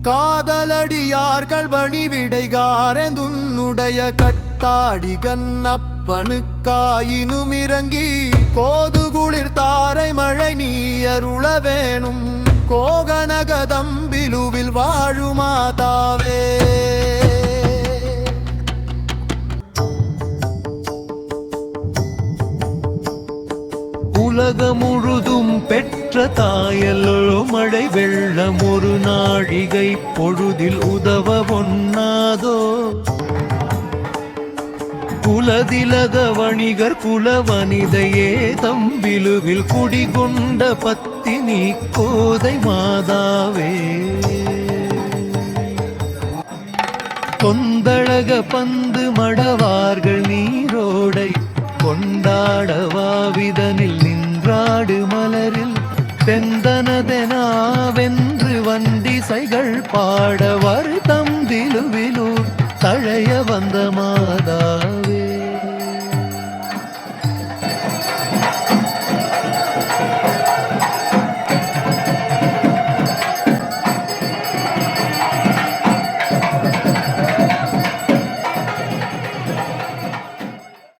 காதலடியார்கள் பணிவிடைகாரந்துன்னுடைய கட்டாடி கண்ணப்பனுக்காயினும் இறங்கி கோது குளிர் தாரை மழை நீயருள வேணும் கோகனகதம்பிலுவில் வாழுமாதாவே. உலகம் முழுதும் பெற்ற தாயல்லோ மழை வெள்ளம் ஒரு நாழிகை பொழுதில் உதவ ஒண்ணாதோ. குலதிலக வணிகர் குலவனிதையே தம்பிலுவில் குடிகொண்ட பத்தினி கோதை மாதாவே. கொந்தழக பந்து மடவார்கள் நீரோடை கொண்டாடவாவிதனில் நின்றாடு மலரில் தெந்தனதெனாவென்று வண்டிசைகள் பாட வருத்தம் திலுவிலூர் தழைய வந்த மாதாவே.